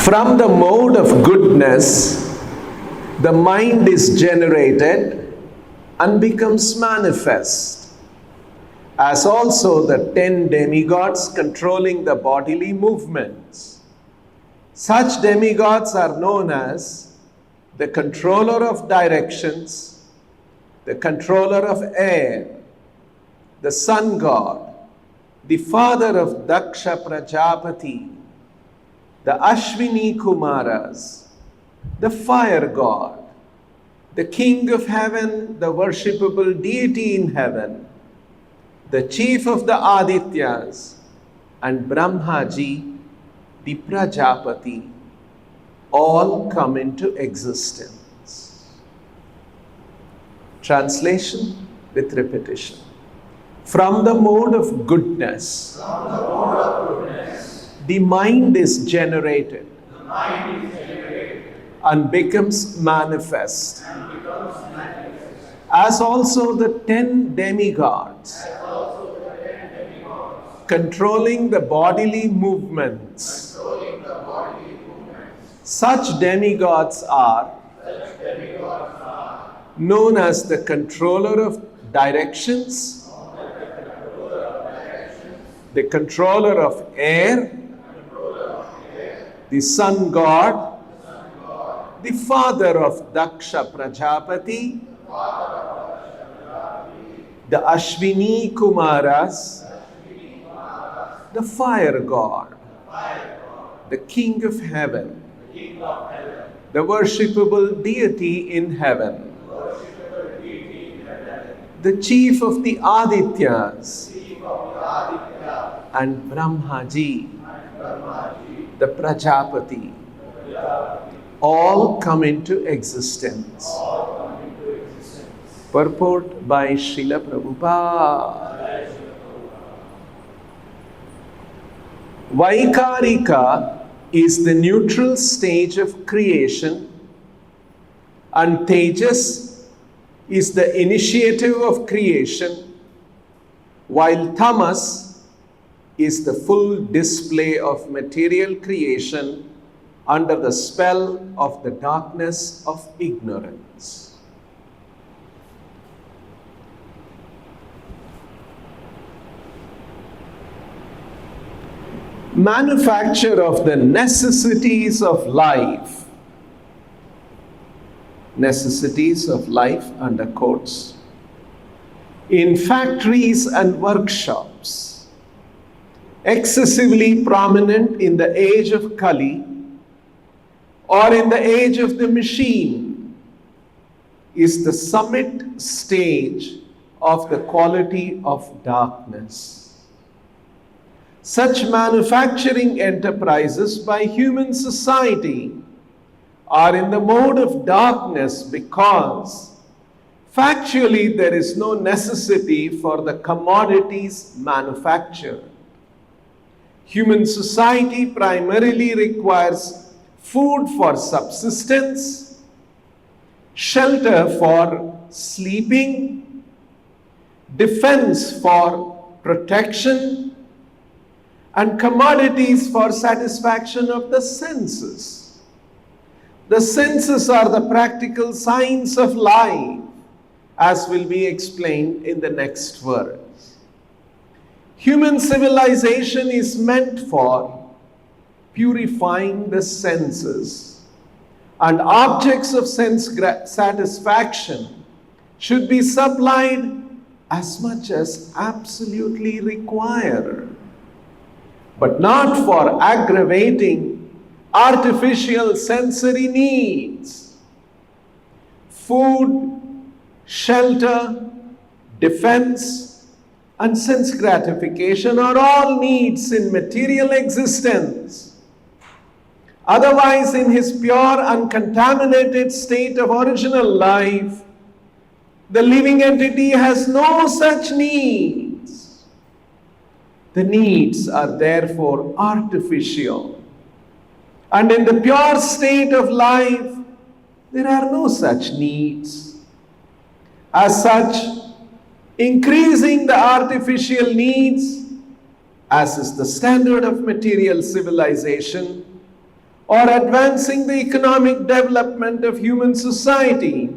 From the mode of goodness, the mind is generated and becomes manifest, as also the 10 demigods controlling the bodily movements. Such demigods are known as the controller of directions, the controller of air, the sun god, the father of Daksha Prajapati, the Ashwini Kumaras, the fire god, the king of heaven, the worshipable deity in heaven, the chief of the Adityas, and Brahmaji, the Prajapati, all come into existence. Translation with repetition. From the mode of goodness, the mind is generated and becomes manifest, as also the 10 demigods controlling the bodily movements. Such demigods are known as the controller of directions, the controller of air, the sun god, the father of Daksha Prajapati, the Ashwini Kumaras, the fire god, the king of heaven, the worshipable deity in heaven, the chief of the Adityas, and Brahmaji, the Prajapati, all come into existence. Purport by Srila Prabhupada. Vaikarika is the neutral stage of creation, and Tejas is the initiative of creation, while Tamas is the full display of material creation under the spell of the darkness of ignorance. Manufacture of the necessities of life. Necessities of life under quotes. In factories and workshops, excessively prominent in the age of Kali or in the age of the machine, is the summit stage of the quality of darkness. Such manufacturing enterprises by human society are in the mode of darkness because factually there is no necessity for the commodities manufactured. Human society primarily requires food for subsistence, shelter for sleeping, defense for protection, and commodities for satisfaction of the senses. The senses are the practical signs of life, as will be explained in the next verse. Human civilization is meant for purifying the senses, and objects of sense satisfaction should be supplied as much as absolutely required, but not for aggravating artificial sensory needs. Food, shelter, defense, and sense gratification are all needs in material existence. Otherwise, in his pure, uncontaminated state of original life, the living entity has no such needs. The needs are therefore artificial. And in the pure state of life, there are no such needs. As such, increasing the artificial needs, as is the standard of material civilization, or advancing the economic development of human society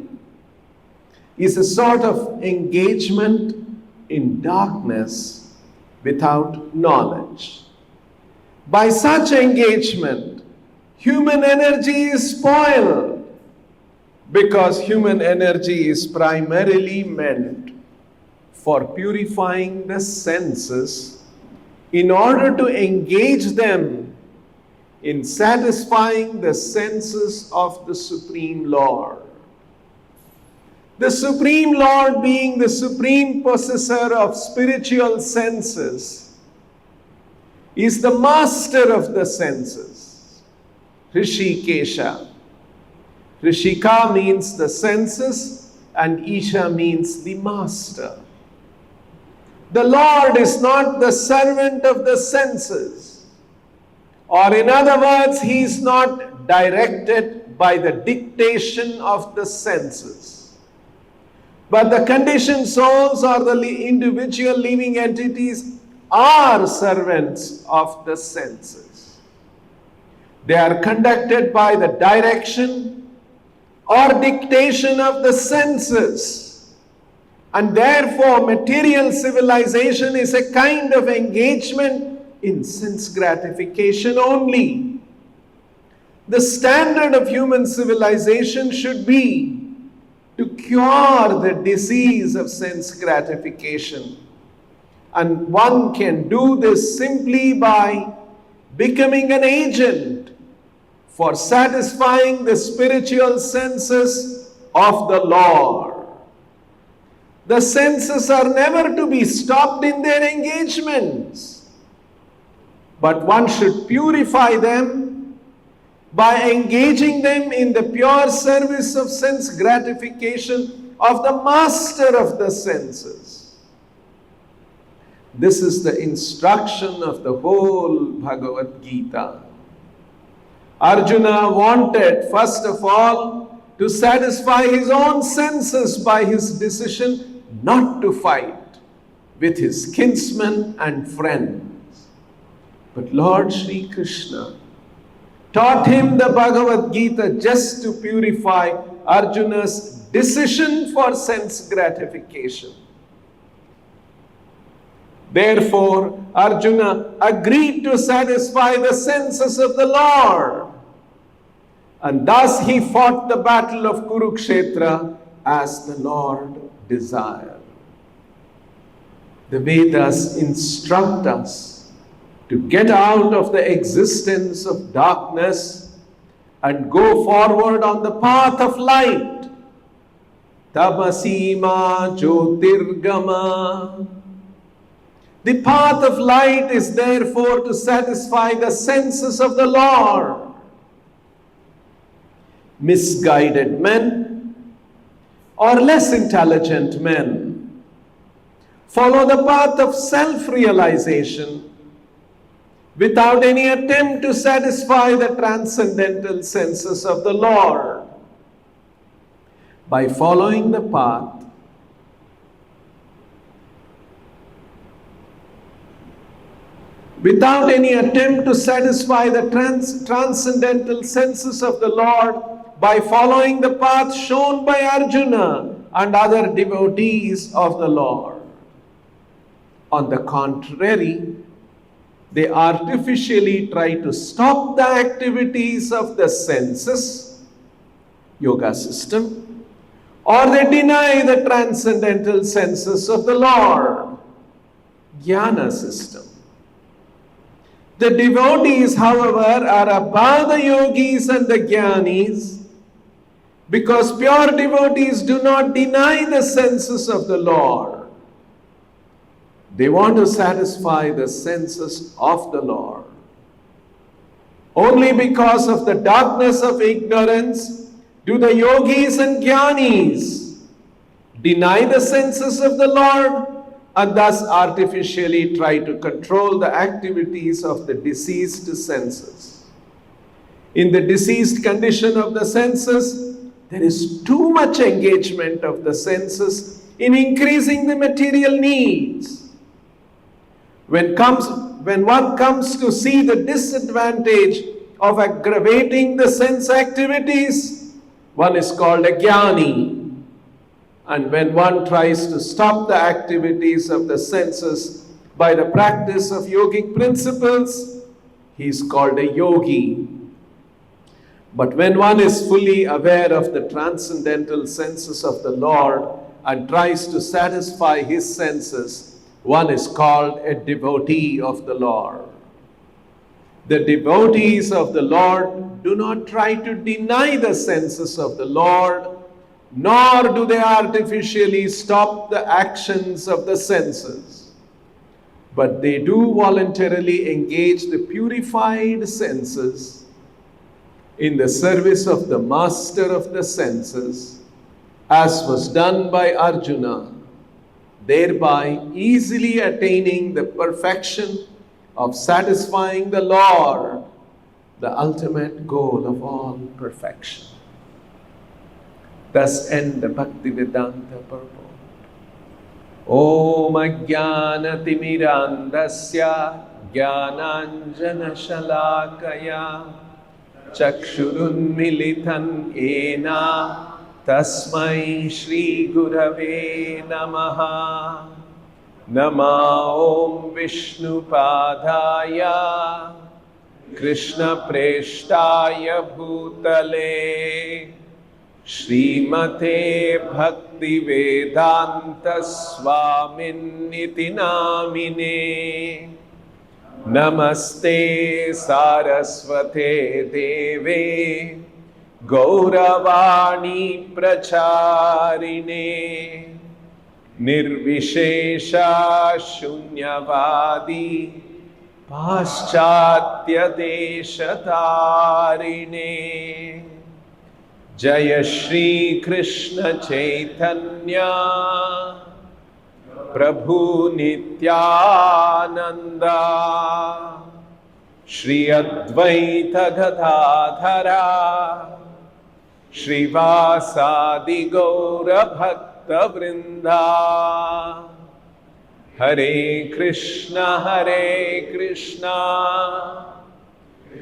is a sort of engagement in darkness without knowledge. By such engagement, human energy is spoiled, because human energy is primarily meant for purifying the senses in order to engage them in satisfying the senses of the Supreme Lord. The Supreme Lord, being the supreme possessor of spiritual senses, is the master of the senses. Rishikesha. Rishika means the senses and Isha means the master. The Lord is not the servant of the senses, or in other words, He is not directed by the dictation of the senses. But the conditioned souls or the individual living entities are servants of the senses. They are conducted by the direction or dictation of the senses, and therefore material civilization is a kind of engagement in sense gratification only. The standard of human civilization should be to cure the disease of sense gratification, and one can do this simply by becoming an agent for satisfying the spiritual senses of the Lord. The senses are never to be stopped in their engagements, but one should purify them by engaging them in the pure service of sense gratification of the master of the senses. This is the instruction of the whole Bhagavad Gita. Arjuna wanted, first of all, to satisfy his own senses by his decision not to fight with his kinsmen and friends. But Lord Sri Krishna taught him the Bhagavad Gita just to purify Arjuna's decision for sense gratification. Therefore, Arjuna agreed to satisfy the senses of the Lord. And thus he fought the battle of Kurukshetra as the Lord desired. The Vedas instruct us to get out of the existence of darkness and go forward on the path of light. Tamasima Jyotirgama. The path of light is therefore to satisfy the senses of the Lord. Misguided men or less intelligent men follow the path of self-realization without any attempt to satisfy the transcendental senses of the Lord. By following the path, without any attempt to satisfy the transcendental senses of the Lord, by following the path shown by Arjuna and other devotees of the Lord. On the contrary, they artificially try to stop the activities of the senses, yoga system, or they deny the transcendental senses of the Lord, jnana system. The devotees, however, are above the yogis and the jnanis, because pure devotees do not deny the senses of the Lord. They want to satisfy the senses of the Lord. Only because of the darkness of ignorance do the yogis and jnanis deny the senses of the Lord and thus artificially try to control the activities of the diseased senses. In the diseased condition of the senses, there is too much engagement of the senses in increasing the material needs. When one comes to see the disadvantage of aggravating the sense activities, one is called a jnani. And when one tries to stop the activities of the senses by the practice of yogic principles, he is called a yogi. But when one is fully aware of the transcendental senses of the Lord and tries to satisfy his senses, one is called a devotee of the Lord. The devotees of the Lord do not try to deny the senses of the Lord, nor do they artificially stop the actions of the senses. But they do voluntarily engage the purified senses in the service of the master of the senses, as was done by Arjuna, thereby easily attaining the perfection of satisfying the Lord, the ultimate goal of all perfection. Thus end the Bhaktivedanta purport. Om Ajnana Timirandasya Jnananjana Shalakaya Chakshurunmilitan Ena Tasmai Shri Gurave Namaha. Nama Om Vishnu Padaya Krishna Preshtaya Bhutale Srimate Bhakti Vedanta Swaminiti Namine Namaste Saraswate Deve Gauravani Pracharine Nirvishesha Shunyavadi Paschatya Deshatarine Jaya Shri Krishna Chaitanya Prabhu Nityananda Shri Advaita Gadadhara Shri Vasadi Gaura Bhakta Vrinda Hare Krishna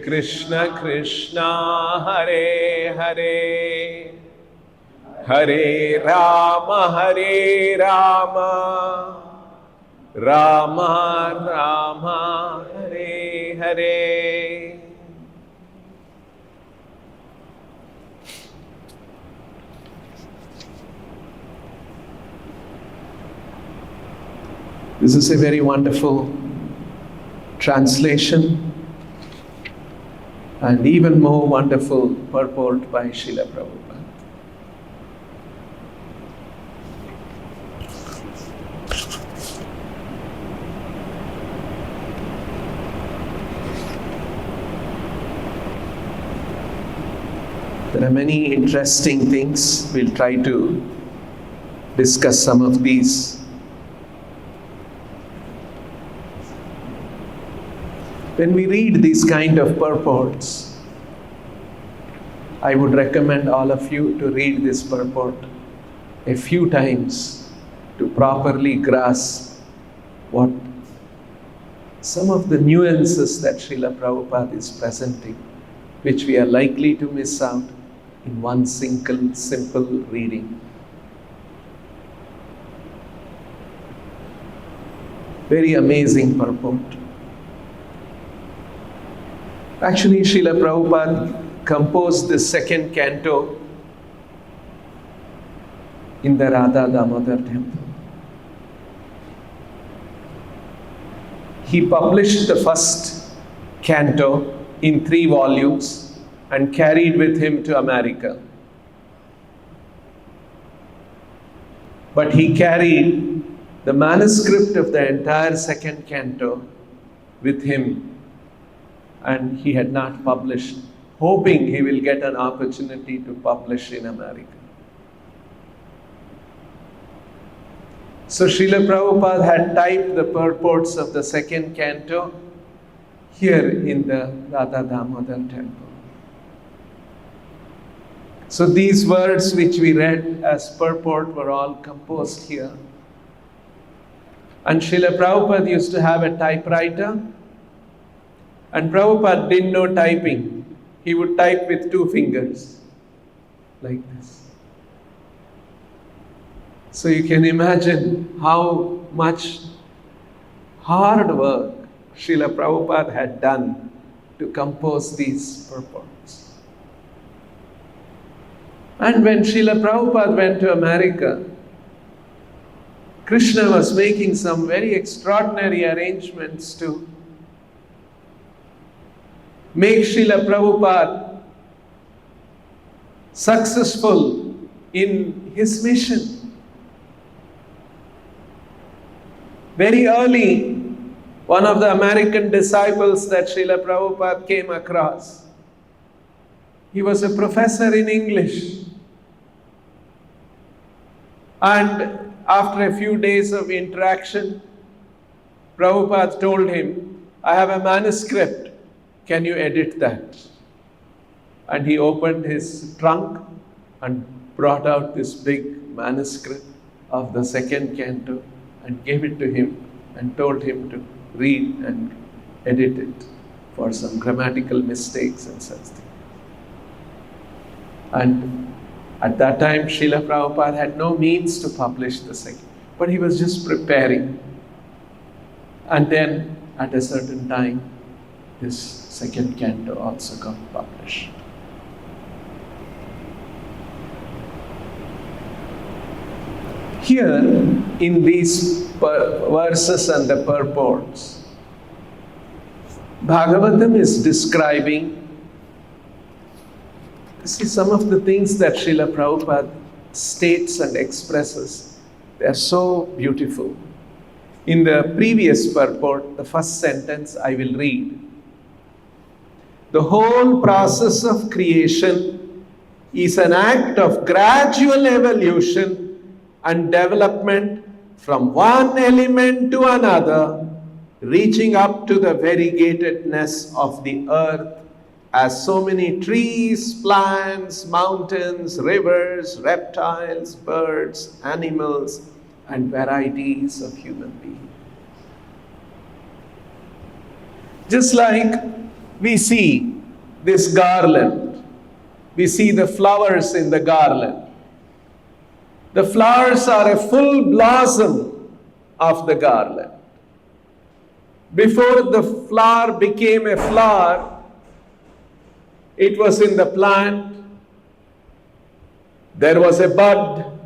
Krishna Krishna Hare Hare Hare Rama Rama Rama Hare Hare. This is a very wonderful translation and even more wonderful purport by Srila Prabhupada. There are many interesting things. We'll try to discuss some of these. When we read these kind of purports, I would recommend all of you to read this purport a few times to properly grasp what some of the nuances that Srila Prabhupada is presenting, which we are likely to miss out in one simple reading. Very amazing purport. Actually, Srila Prabhupada composed the second canto in the Radha Damodar temple. He published the first canto in 3 volumes and carried with him to America. But he carried the manuscript of the entire second canto with him, and he had not published, hoping he will get an opportunity to publish in America. So Srila Prabhupada had typed the purports of the second canto here in the Radha Damodar temple. So these words which we read as purport were all composed here. And Srila Prabhupada used to have a typewriter, and Prabhupada didn't know typing. he would type with 2 fingers, like this. So you can imagine how much hard work Srila Prabhupada had done to compose these purports. And when Srila Prabhupada went to America, Krishna was making some very extraordinary arrangements to make Srila Prabhupada successful in his mission. Very early, one of the American disciples that Srila Prabhupada came across, he was a professor in English. And after a few days of interaction, Prabhupada told him, I have a manuscript. Can you edit that? And he opened his trunk and brought out this big manuscript of the 2nd canto and gave it to him and told him to read and edit it for some grammatical mistakes and such things. And at that time, Srila Prabhupada had no means to publish the 2nd, but he was just preparing. And then at a certain time, this 2nd canto also got published. Here, in these verses and the purports, Bhagavatam is describing, see, some of the things that Srila Prabhupada states and expresses. They are so beautiful. In the previous purport, the first sentence I will read. The whole process of creation is an act of gradual evolution and development from one element to another, reaching up to the variegatedness of the earth as so many trees, plants, mountains, rivers, reptiles, birds, animals, and varieties of human beings. Just like we see this garland, we see the flowers in the garland. The flowers are a full blossom of the garland. Before the flower became a flower, it was in the plant. There was a bud.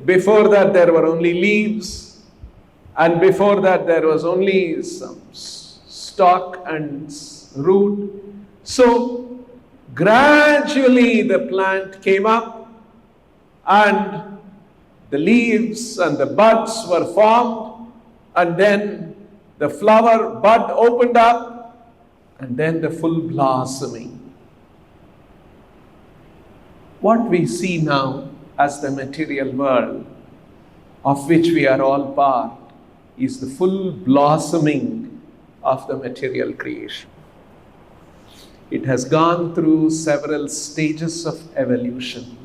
Before that, there were only leaves. And before that, there was only some stalk and root. So, gradually the plant came up, and the leaves and the buds were formed, and then the flower bud opened up, and then the full blossoming. What we see now as the material world, of which we are all part, is the full blossoming of the material creation. It has gone through several stages of evolution.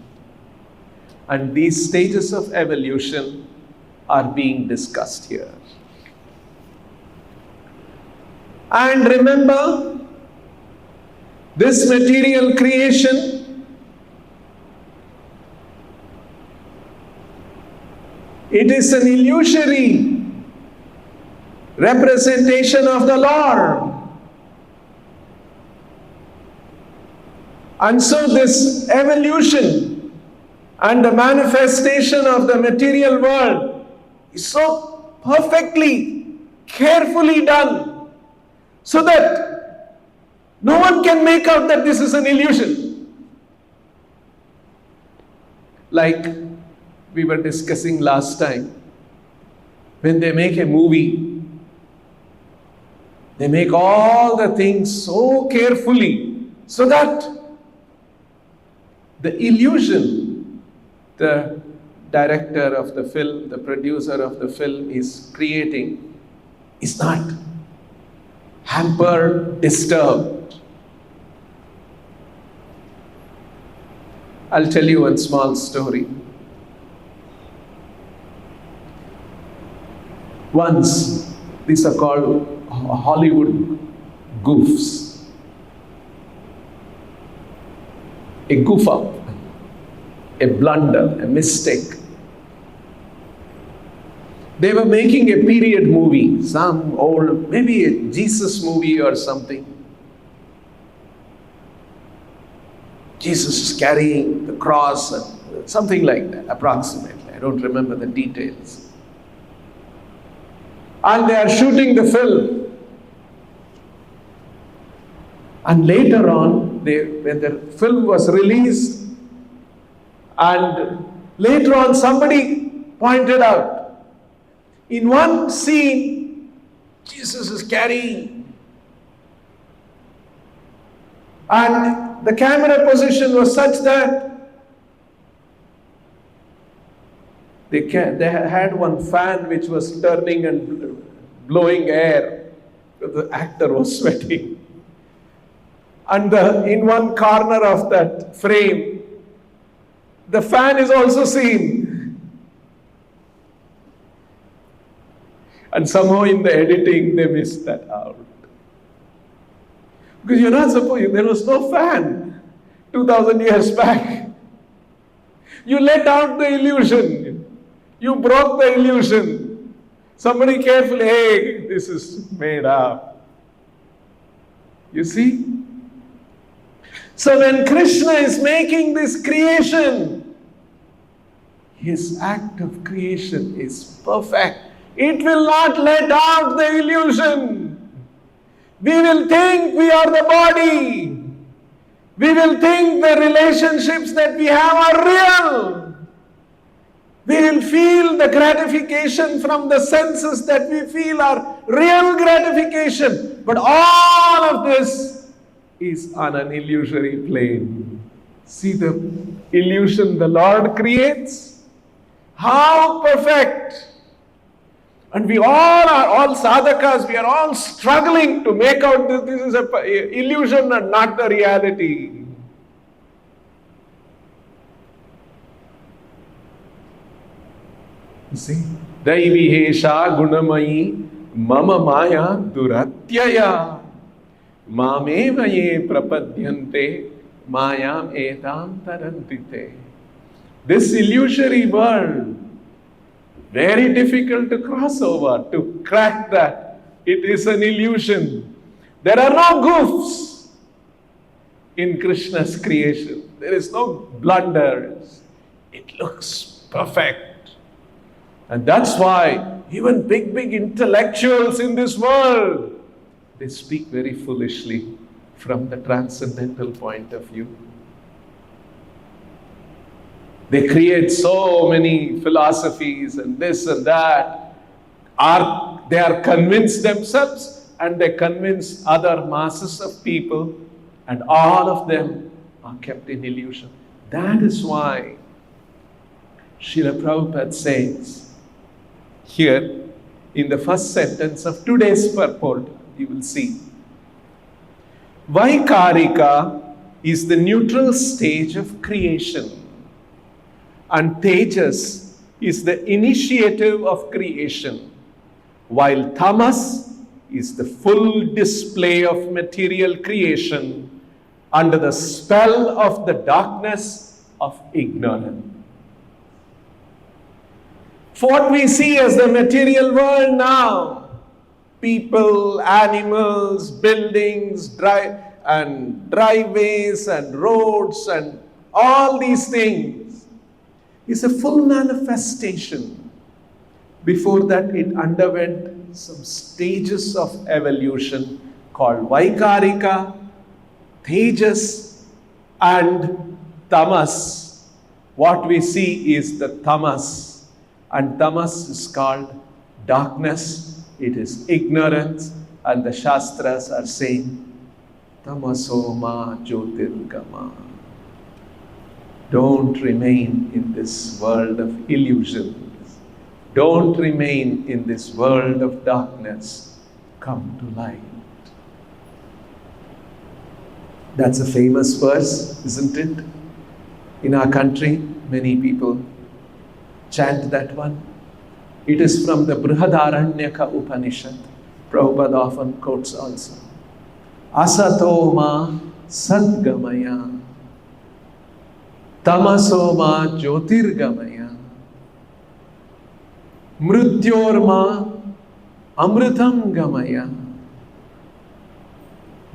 And these stages of evolution are being discussed here. And remember, this material creation, it is an illusory representation of the Lord. And so this evolution and the manifestation of the material world is so perfectly, carefully done, so that no one can make out that this is an illusion. Like we were discussing last time, when they make a movie, they make all the things so carefully, so that the illusion the director of the film, the producer of the film is creating is not hampered, disturbed. I'll tell you one small story. Once, these are called Hollywood goofs. a goof up, a blunder, a mistake. They were making a period movie, some old, maybe a Jesus movie or something. Jesus is carrying the cross, and something like that, approximately. I don't remember the details. And they are shooting the film. And later on, when the film was released, and later on somebody pointed out, in one scene, Jesus is carrying, and the camera position was such that they had one fan which was turning and blowing air. The actor was sweating. And in one corner of that frame, the fan is also seen. And somehow in the editing, they missed that out. Because you're not supposed, there was no fan 2000 years back. You let out the illusion. You broke the illusion. Somebody carefully, hey, this is made up. You see? So when Krishna is making this creation, his act of creation is perfect. It will not let out the illusion. We will think we are the body. We will think the relationships that we have are real. We will feel the gratification from the senses that we feel are real gratification. But all of this is on an illusory plane. See the illusion the Lord creates? How perfect! And we all are, all sadhakas, we are all struggling to make out that this is an illusion and not the reality. You see? Daivihesha gunamayi mama maya duratyaya mameva ye prapadyante mayam etam tarantite. This illusory world, very difficult to cross over, to crack that. It is an illusion. There are no goofs in Krishna's creation. There is no blunders. It looks perfect. And that's why even big intellectuals in this world, they speak very foolishly from the transcendental point of view. They create so many philosophies and this and that. They are convinced themselves and they convince other masses of people, and all of them are kept in illusion. That is why Srila Prabhupada says here in the first sentence of today's purport, you will see, Vaikarika is the neutral stage of creation. And Tejas is the initiative of creation, while Tamas is the full display of material creation under the spell of the darkness of ignorance. For what we see as the material world now, people, animals, buildings, driveways and roads and all these things, is a full manifestation. Before that, it underwent some stages of evolution called Vaikarika, Tejas, and Tamas. What we see is the Tamas, and Tamas is called darkness, it is ignorance, and the Shastras are saying, Tamasoma Jyotirgama. Don't remain in this world of illusions. Don't remain in this world of darkness. Come to light. That's a famous verse, isn't it? In our country, many people chant that one. It is from the Brihadaranyaka Upanishad. Prabhupada often quotes also. Asato ma sadgamaya. Tamasoma Jyotirgamaya Mrityorma Amritam Gamaya.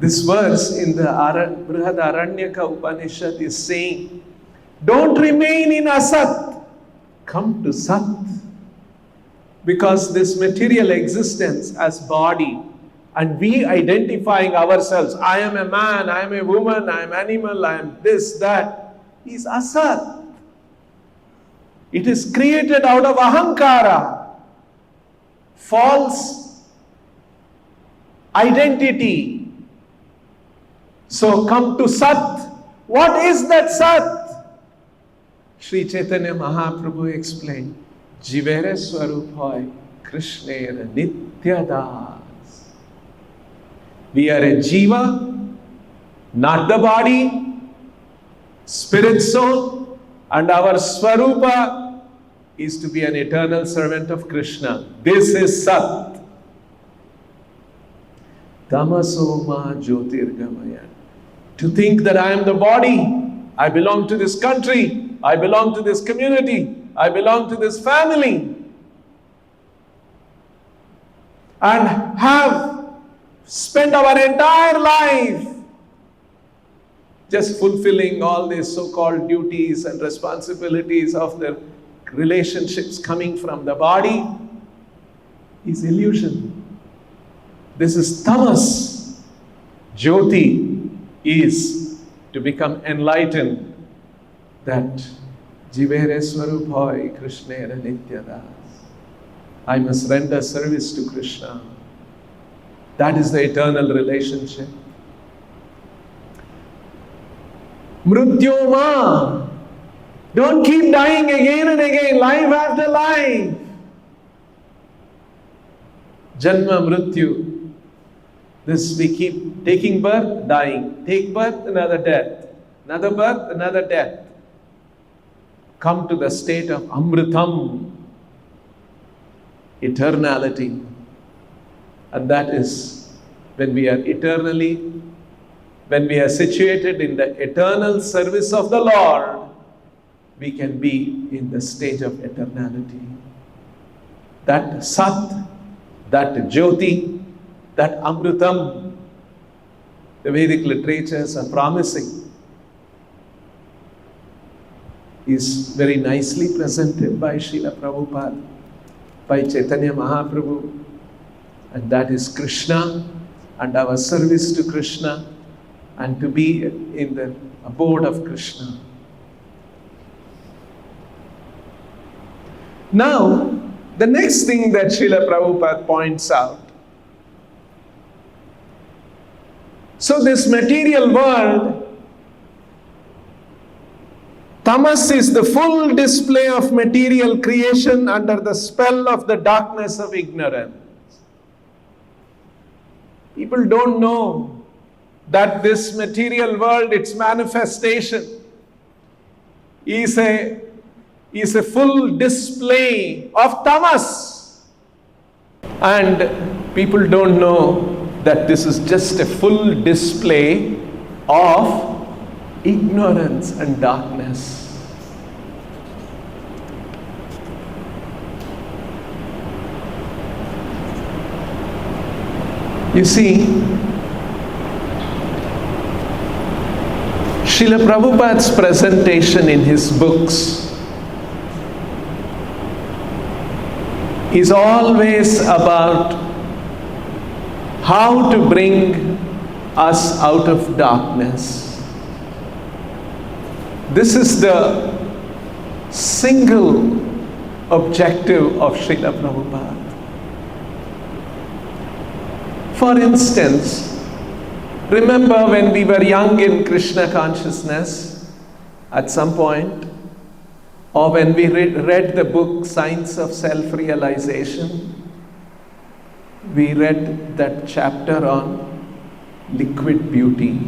This verse in the Brihadaranyaka Upanishad is saying, don't remain in Asat, come to Sat. Because this material existence as body, and we identifying ourselves, I am a man, I am a woman, I am animal, I am this, that, is Asat. It is created out of Ahankara, false identity. So come to Sat. What is that Sat? Sri Chaitanya Mahaprabhu explained, Jivere Swarup hoy Krishnera Nitya Das. We are a Jiva, not the body, spirit soul, and our Swarupa is to be an eternal servant of Krishna. This is Sat. Tamasoma Jyotirgamaya. To think that I am the body, I belong to this country, I belong to this community, I belong to this family, and have spent our entire life just fulfilling all these so-called duties and responsibilities of the relationships coming from the body is illusion. This is tamas. Jyoti is to become enlightened, that Jivere Swarup hoy Krishnera Nitya Das. I must render service to Krishna. That is the eternal relationship. Mrityoma. Don't keep dying again and again, life after life. Janma Mrityu. This we keep taking birth, dying. Take birth, another death. Another birth, another death. Come to the state of Amritam, eternality. And that is when we are eternally, when we are situated in the eternal service of the Lord, we can be in the state of eternality. That Sat, that Jyoti, that Amritam, the Vedic literatures are promising, is very nicely presented by Srila Prabhupada, by Chaitanya Mahaprabhu, and that is Krishna and our service to Krishna and to be in the abode of Krishna. Now, the next thing that Srila Prabhupada points out, so this material world, tamas is the full display of material creation under the spell of the darkness of ignorance. People don't know that this material world, its manifestation, is a full display of tamas. And people don't know that this is just a full display of ignorance and darkness. You see, Srila Prabhupada's presentation in his books is always about how to bring us out of darkness. This is the single objective of Srila Prabhupada. For instance, remember when we were young in Krishna consciousness at some point, or when we read the book Science of Self-Realization, we read that chapter on liquid beauty.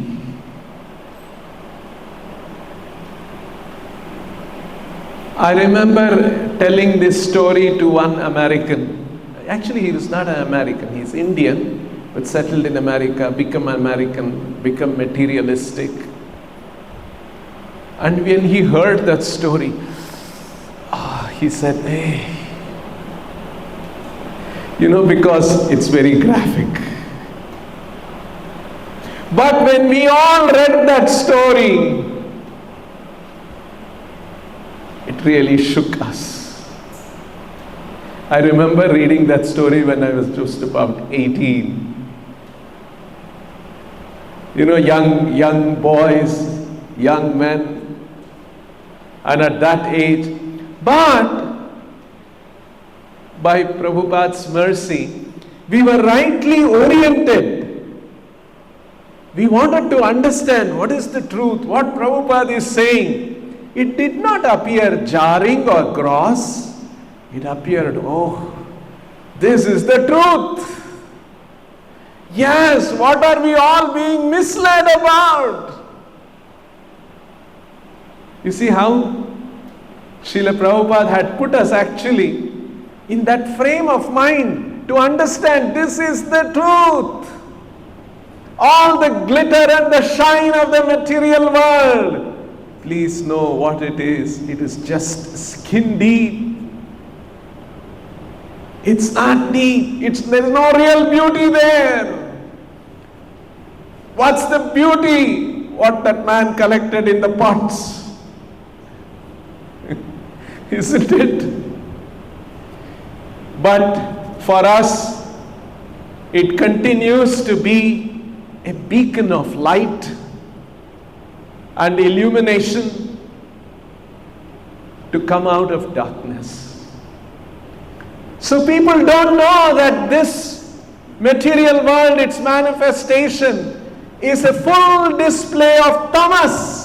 I remember telling this story to one American. Actually, he was not an American, he's Indian, but settled in America, become American, become materialistic. And when he heard that story, he said, hey, because it's very graphic. But when we all read that story, it really shook us. I remember reading that story when I was just about 18. Young boys, young men, and at that age. But by Prabhupada's mercy, we were rightly oriented. We wanted to understand what is the truth, what Prabhupada is saying. It did not appear jarring or gross. It appeared, this is the truth. Yes, what are we all being misled about? You see how Srila Prabhupada had put us actually in that frame of mind to understand this is the truth. All the glitter and the shine of the material world, please know what it is. It is just skin deep. It's not deep. There's no real beauty there. What's the beauty? What that man collected in the pots. Isn't it? But for us, it continues to be a beacon of light and illumination to come out of darkness. So people don't know that this material world, its manifestation, is a full display of tamas.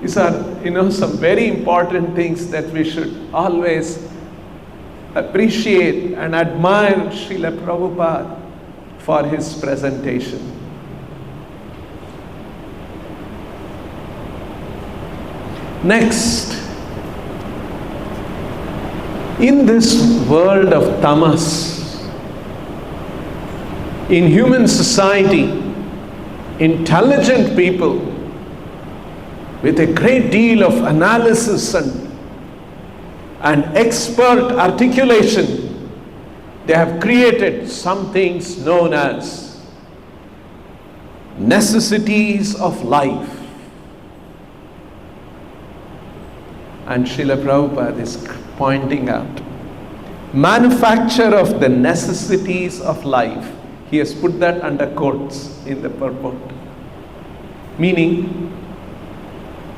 These are, some very important things that we should always appreciate and admire Srila Prabhupada for his presentation. Next, in this world of tamas, in human society, intelligent people with a great deal of analysis and expert articulation, they have created some things known as necessities of life. And Srila Prabhupada is pointing out, manufacture of the necessities of life. He has put that under quotes in the purport. Meaning,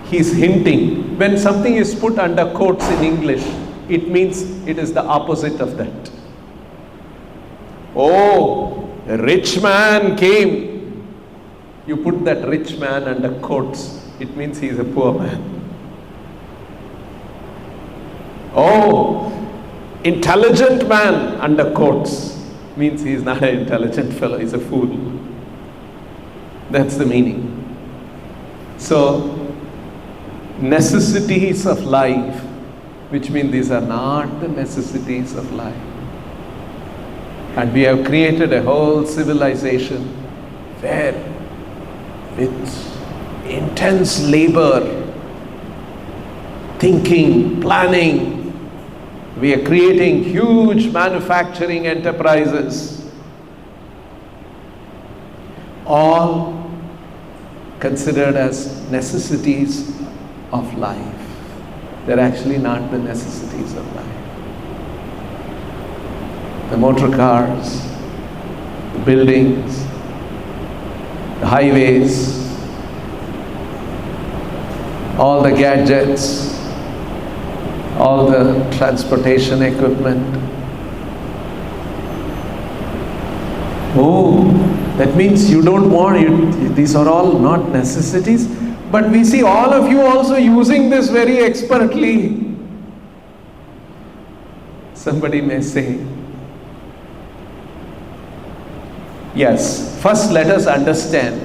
he's hinting, when something is put under quotes in English, it means it is the opposite of that. Oh, a rich man came. You put that rich man under quotes, it means he is a poor man. Oh, intelligent man under quotes means he is not an intelligent fellow, he is a fool. That's the meaning. So, necessities of life, which mean these are not the necessities of life. And we have created a whole civilization where with intense labor, thinking, planning, we are creating huge manufacturing enterprises, all considered as necessities of life. They're actually not the necessities of life. The motor cars, the buildings, the highways, all the gadgets, all the transportation equipment. Oh, that means you don't want, these are all not necessities. But we see all of you also using this very expertly. Somebody may say, yes, first let us understand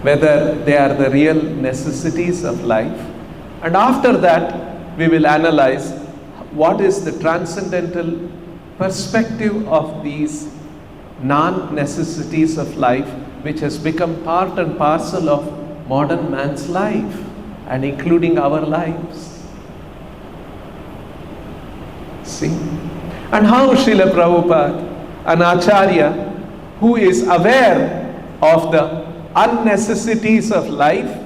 whether they are the real necessities of life, and after that we will analyze what is the transcendental perspective of these non-necessities of life which has become part and parcel of modern man's life and including our lives. See? And how Srila Prabhupada, an Acharya who is aware of the unnecessities of life,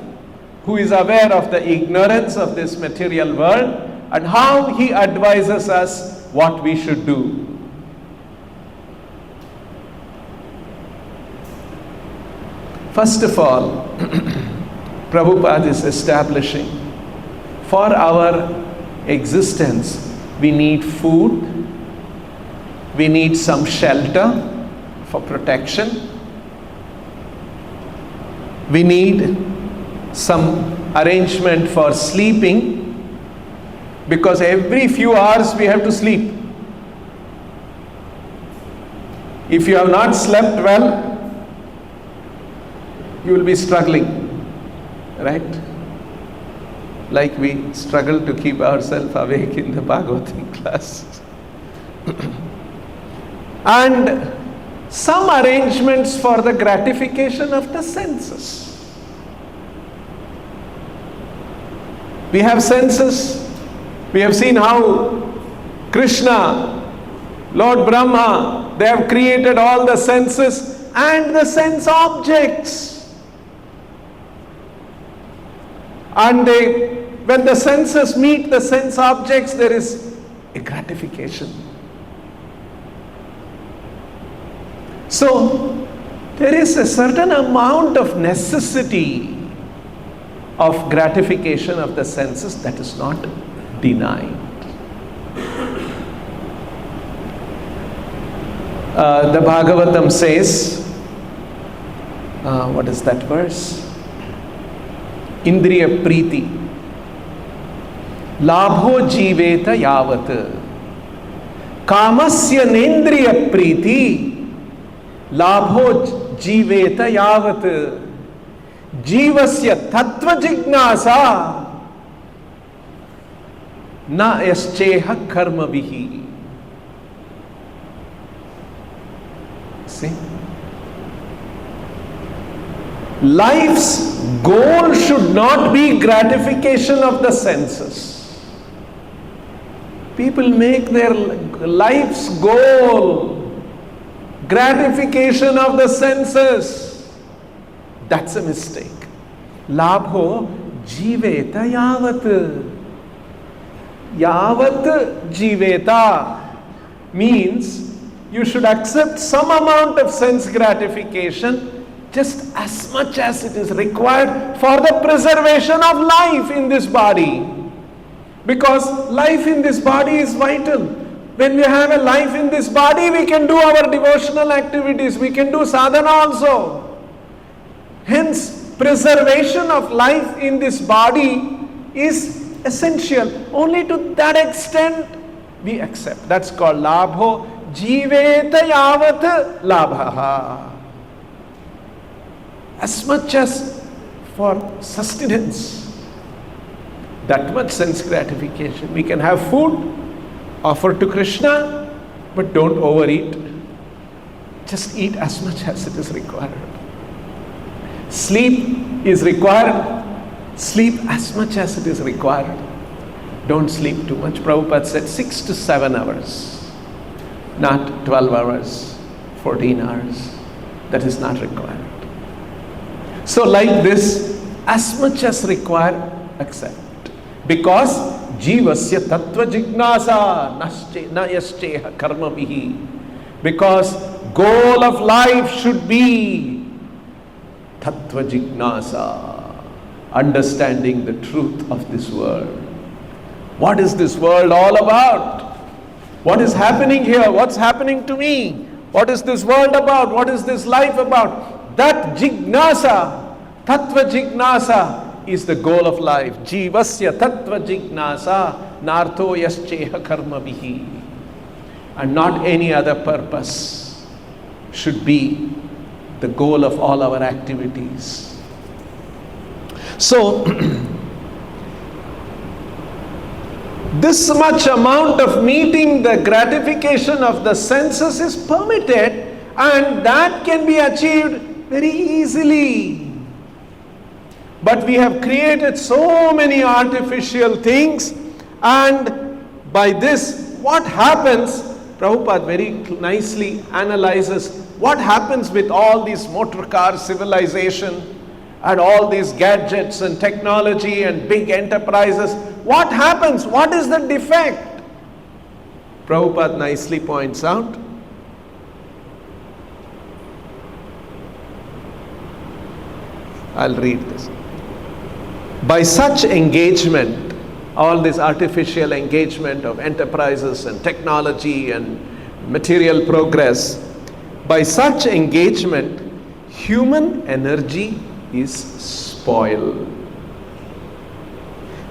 who is aware of the ignorance of this material world, and how he advises us what we should do. First of all, Prabhupada is establishing, for our existence, we need food, we need some shelter for protection, we need some arrangement for sleeping, because every few hours we have to sleep. If you have not slept well, you will be struggling, right? Like we struggle to keep ourselves awake in the Bhagavatam class. And some arrangements for the gratification of the senses. We have senses. We have seen how Krishna, Lord Brahma, they have created all the senses and the sense objects. And when the senses meet the sense objects, there is a gratification. So, there is a certain amount of necessity of gratification of the senses that is not denied. The Bhagavatam says, what is that verse? Indriya Priti. Labho jiveta yavat. Kamasya nendriya Priti. Labho jiveta yavat. Jivasya tattva jignasa. Na yascheha karma vihi. See? Life's goal should not be gratification of the senses. People make their life's goal gratification of the senses. That's a mistake. Labho jiveta yavat. Yavat jiveta means you should accept some amount of sense gratification just as much as it is required for the preservation of life in this body. Because life in this body is vital. When we have a life in this body, we can do our devotional activities, we can do sadhana also. Hence, preservation of life in this body is essential. Only to that extent we accept. That's called labho jiveta yavat labhaha. As much as for sustenance, that much sense gratification. We can have food, offer to Krishna, but don't overeat. Just eat as much as it is required. Sleep is required. Sleep as much as it is required. Don't sleep too much. Prabhupada said 6 to 7 hours, not 12 hours, 14 hours. That is not required. So like this, as much as required, accept. Because jivasya tattva jignasa na yascheha karma vihi. Because goal of life should be tattva jignasa, understanding the truth of this world. What is this world all about? What is happening here? What's happening to me? What is this world about? What is this life about? That jignasa, tattva jignasa is the goal of life. Jivasya tattva jignasa nartho yascheha karma vihi. And not any other purpose should be the goal of all our activities. So, this much amount of meeting the gratification of the senses is permitted, and that can be achieved very easily. But we have created so many artificial things, and by this, what happens? Prabhupada very nicely analyzes what happens with all these motor car civilization and all these gadgets and technology and big enterprises. What happens? What is the defect? Prabhupada nicely points out, I'll read this. By such engagement, all this artificial engagement of enterprises and technology and material progress, by such engagement, human energy is spoiled.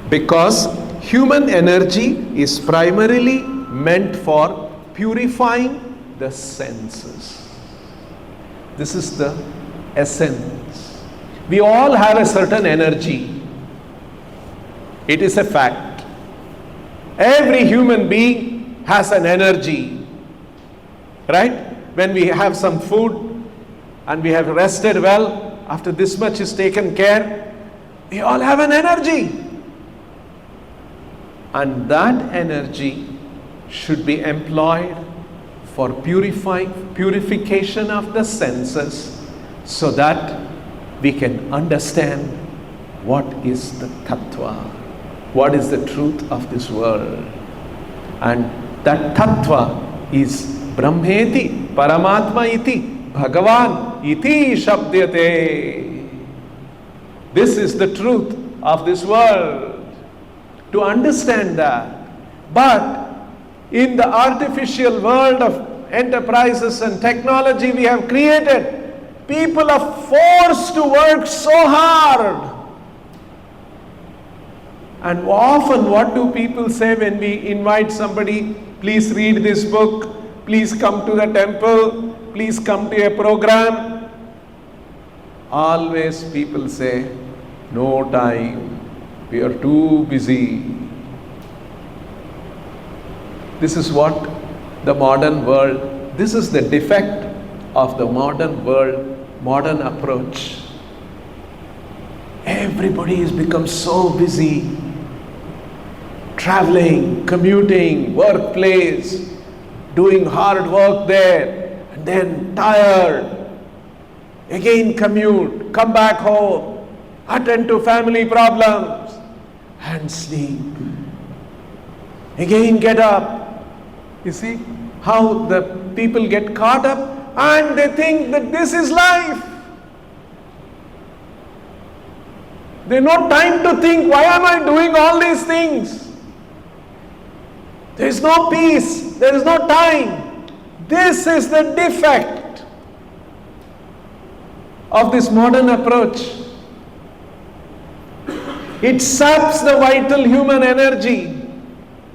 Because human energy is primarily meant for purifying the senses. This is the essence. We all have a certain energy. It is a fact. Every human being has an energy. Right? When we have some food and we have rested well, after this much is taken care, we all have an energy. And that energy should be employed for purification of the senses, so that we can understand what is the tattva, what is the truth of this world. And that tattva is Brahmeti, Paramatma iti, Bhagavan iti shabdyate. This is the truth of this world. To understand that. But in the artificial world of enterprises and technology we have created, people are forced to work so hard. And often what do people say when we invite somebody, please read this book, please come to the temple, please come to a program? Always people say, no time, we are too busy. This is what the modern world, this is the defect of the modern world, modern approach. Everybody has become so busy, traveling, commuting, workplace, doing hard work there, and then tired, again commute, come back home, attend to family problems, and sleep. Again get up. You see how the people get caught up and they think that this is life. They have no time to think, why am I doing all these things? There is no peace, there is no time. This is the defect of this modern approach. It saps the vital human energy.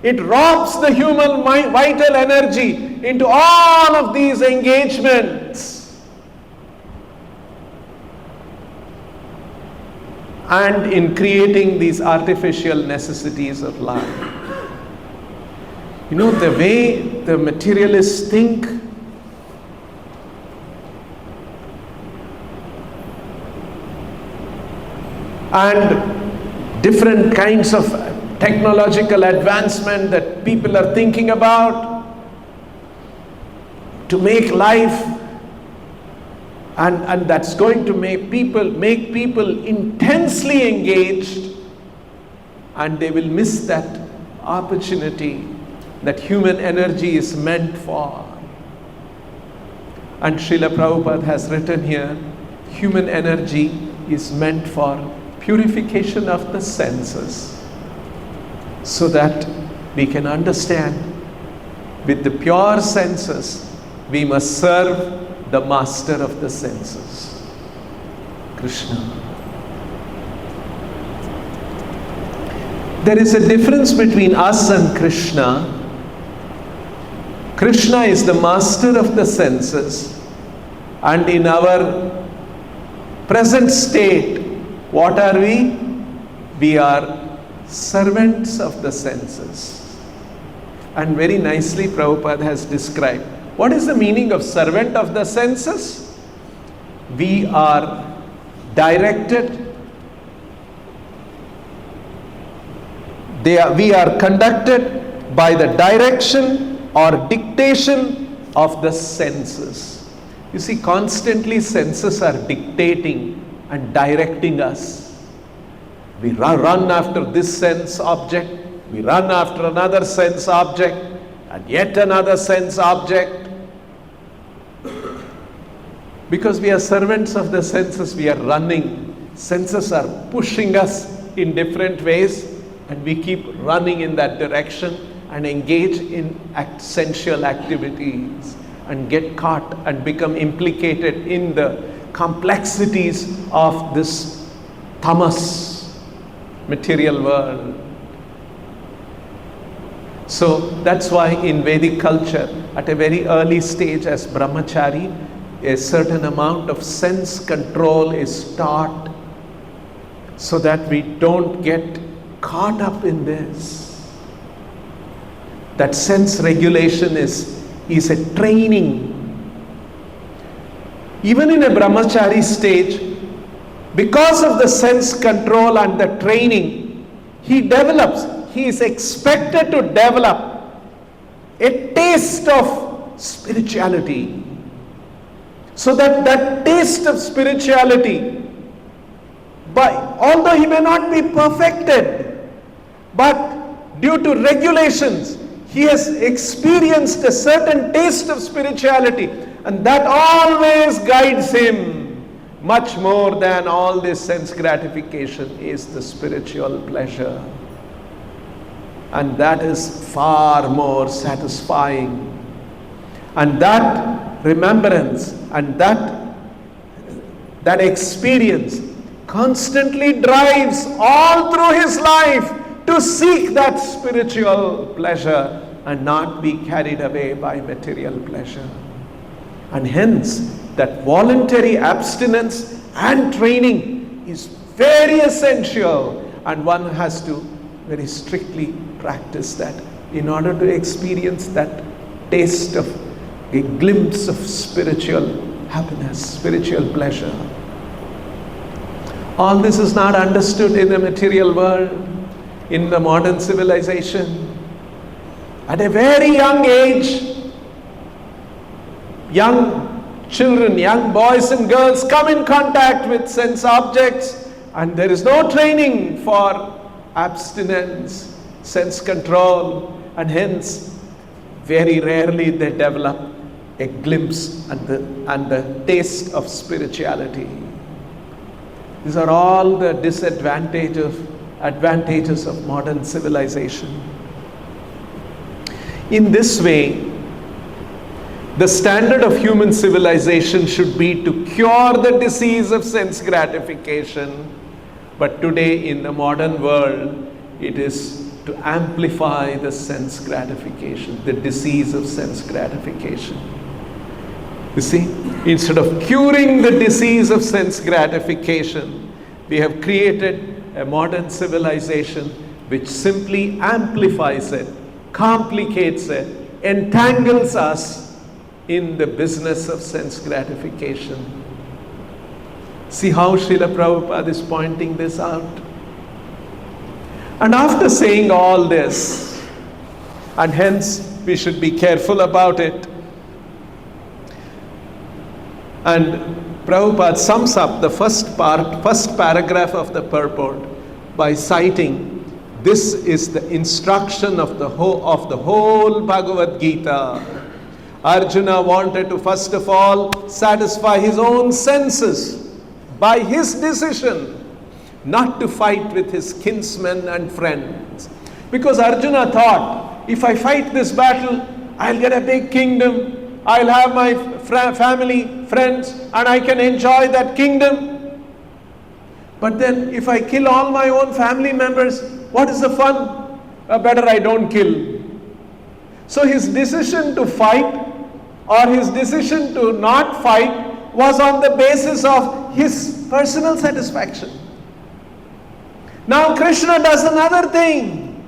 It robs the human vital energy into all of these engagements. And in creating these artificial necessities of life. You know, the way the materialists think, and different kinds of technological advancement that people are thinking about to make life, and that's going to make people intensely engaged, and they will miss that opportunity that human energy is meant for. And Srila Prabhupada has written here, human energy is meant for purification of the senses, so that we can understand with the pure senses we must serve the master of the senses, Krishna. There is a difference between us and Krishna. Krishna is the master of the senses, and in our present state, what are we? We are servants of the senses. And very nicely Prabhupada has described what is the meaning of servant of the senses. we are directed, we are conducted by the direction or dictation of the senses. You see, constantly senses are dictating and directing us. We run after this sense object, we run after another sense object, and yet another sense object. Because we are servants of the senses, we are running. Senses are pushing us in different ways, and we keep running in that direction and engage in sensual activities and get caught and become implicated in the complexities of this tamas, material world. So that's why in Vedic culture, at a very early stage as brahmachari, a certain amount of sense control is taught so that we don't get caught up in this. That sense regulation is a training. Even in a brahmachari stage, because of the sense control and the training, he is expected to develop a taste of spirituality. So that taste of spirituality, although he may not be perfected, but due to regulations, he has experienced a certain taste of spirituality, and that always guides him much more than all this sense gratification is the spiritual pleasure. And that is far more satisfying. And that remembrance and that experience constantly drives all through his life to seek that spiritual pleasure and not be carried away by material pleasure. And hence, that voluntary abstinence and training is very essential, and one has to very strictly practice that in order to experience that taste of a glimpse of spiritual happiness, spiritual pleasure. All this is not understood in the material world, in the modern civilization. At a very young age, young children, young boys and girls come in contact with sense objects, and there is no training for abstinence, sense control, and hence very rarely they develop a glimpse and the taste of spirituality. These are all the advantages of modern civilization. In this way, the standard of human civilization should be to cure the disease of sense gratification, but today in the modern world, it is to amplify the sense gratification, the disease of sense gratification. You see, instead of curing the disease of sense gratification, we have created a modern civilization which simply amplifies it, complicates it, entangles us in the business of sense gratification. See how Srila Prabhupada is pointing this out. And after saying all this, and hence we should be careful about it, and Prabhupada sums up the first paragraph of the purport by citing, this is the instruction of the whole Bhagavad Gita. Arjuna wanted to first of all satisfy his own senses by his decision not to fight with his kinsmen and friends. Because Arjuna thought, if I fight this battle, I'll get a big kingdom, I'll have my family, friends, and I can enjoy that kingdom. But then if I kill all my own family members, what is the fun? Better I don't kill. So his decision to fight or his decision to not fight was on the basis of his personal satisfaction. Now Krishna does another thing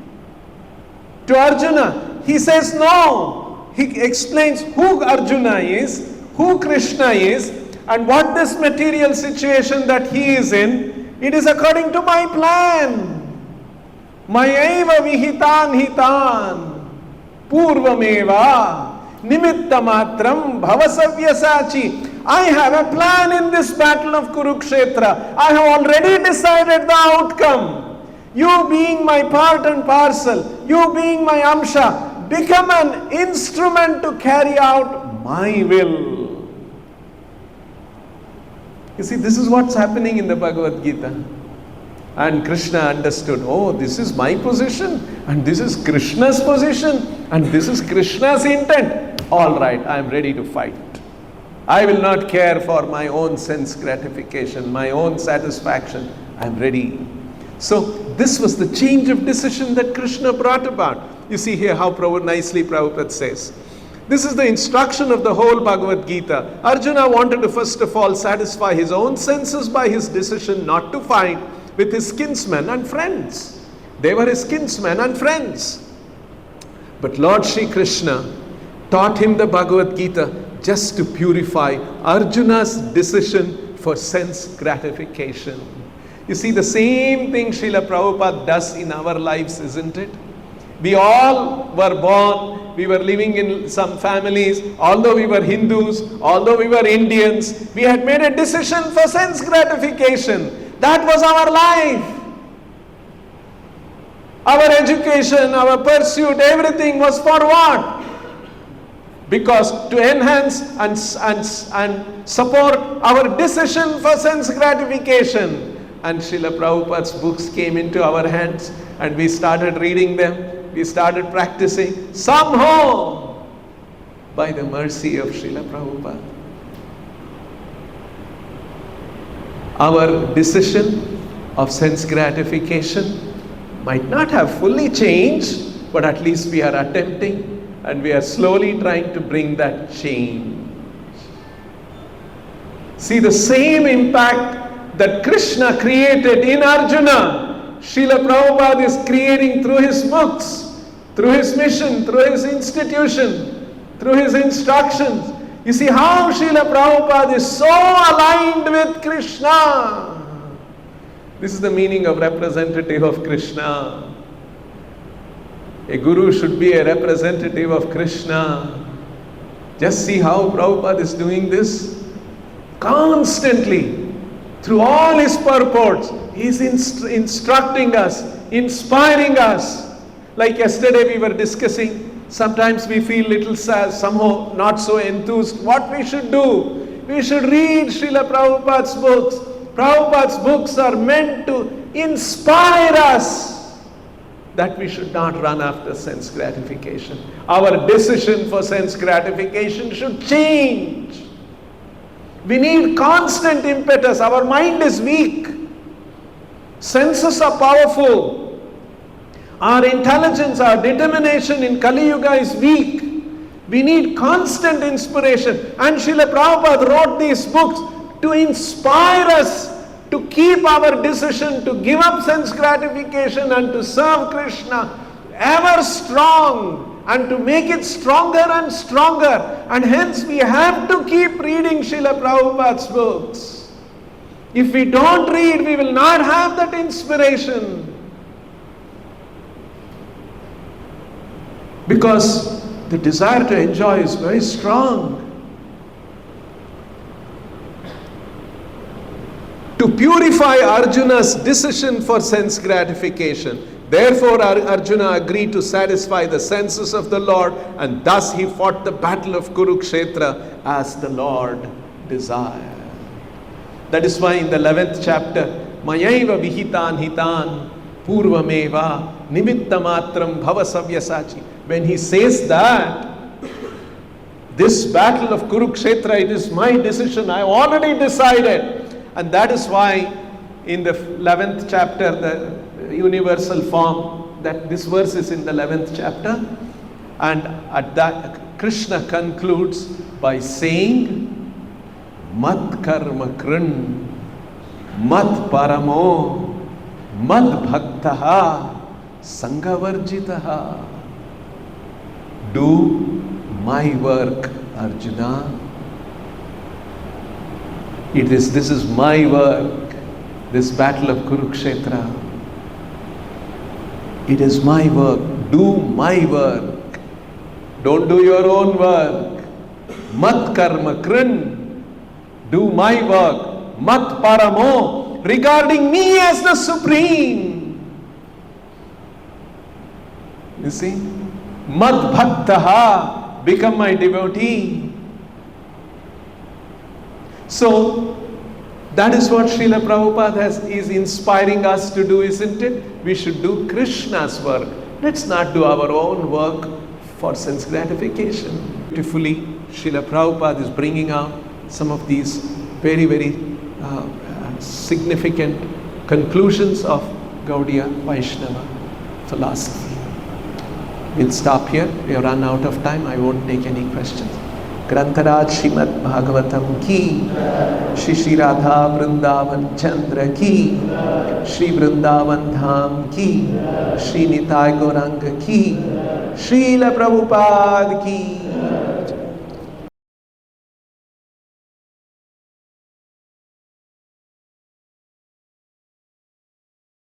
to Arjuna. He says no. He explains who Arjuna is, who Krishna is, And what this material situation that he is in, it is according to my plan. Mayaiva vihitan hitan purvameva nimittamatram bhavasavyasachi. I have a plan in this battle of Kurukshetra. I have already decided the outcome. You being my part and parcel, you being my amsha, become an instrument to carry out my will. You see, this is what's happening in the Bhagavad Gita. And Krishna understood, oh, this is my position, and this is Krishna's position, and this is Krishna's intent. All right, I am ready to fight. I will not care for my own sense gratification, my own satisfaction. I am ready. So this was the change of decision that Krishna brought about. You see here how nicely Prabhupada says. This is the instruction of the whole Bhagavad Gita. Arjuna wanted to first of all satisfy his own senses by his decision not to fight with his kinsmen and friends. They were his kinsmen and friends. But Lord Shri Krishna taught him the Bhagavad Gita just to purify Arjuna's decision for sense gratification. You see, the same thing Srila Prabhupada does in our lives, isn't it? We all were born, we were living in some families, although we were Hindus, although we were Indians, we had made a decision for sense gratification. That was our life. Our education, our pursuit, everything was for what? Because to enhance and support our decision for sense gratification. And Srila Prabhupada's books came into our hands and we started reading them, we started practicing. Somehow, by the mercy of Srila Prabhupada, our decision of sense gratification might not have fully changed, but at least we are attempting and we are slowly trying to bring that change. See, the same impact that Krishna created in Arjuna, Srila Prabhupada is creating through his books, through his mission, through his institution, through his instructions. You see how Srila Prabhupada is so aligned with Krishna. This is the meaning of representative of Krishna. A guru should be a representative of Krishna. Just see how Prabhupada is doing this. Constantly, through all his purports, he is instructing us, inspiring us. Like yesterday we were discussing, sometimes we feel little sad, somehow not so enthused. What we should do? We should read Srila Prabhupada's books. Prabhupada's books are meant to inspire us that we should not run after sense gratification. Our decision for sense gratification should change. We need constant impetus. Our mind is weak. Senses are powerful. Our intelligence, our determination in Kali Yuga is weak. We need constant inspiration. And Srila Prabhupada wrote these books to inspire us to keep our decision to give up sense gratification and to serve Krishna ever strong and to make it stronger and stronger. And hence we have to keep reading Srila Prabhupada's books. If we don't read, we will not have that inspiration. Because the desire to enjoy is very strong. To purify Arjuna's decision for sense gratification, therefore Arjuna agreed to satisfy the senses of the Lord, and thus he fought the battle of Kurukshetra as the Lord desired. That is why in the 11th chapter, Mayaiva vihitan hitan purvameva nimittamatram bhavasavyasachi. When he says that, this battle of Kurukshetra, it is my decision, I already decided. And that is why in the 11th chapter, the universal form, that this verse is in the 11th chapter, and at that Krishna concludes by saying, Mat karma kran, mat paramo, mat bhaktaha, sangavarjitaha. Do my work, Arjuna. This is my work, this battle of Kurukshetra. It is my work. Do my work. Don't do your own work. Mat karma krin. Do my work. Mat paramo. Regarding me as the supreme. You see? Mad bhaktaha. Become my devotee. So, that is what Srila Prabhupada is inspiring us to do, isn't it? We should do Krishna's work. Let's not do our own work for sense gratification. Beautifully, Srila Prabhupada is bringing out some of these very, very significant conclusions of Gaudiya Vaishnava philosophy. We'll stop here. We have run out of time. I won't take any questions. Grantaraj Srimad Bhagavatam ki, Shri Radha Vrindavan Chandra ki, Shri Vrindavan Dham ki, Shri Nitai Gauranga ki, Srila Prabhupada ki.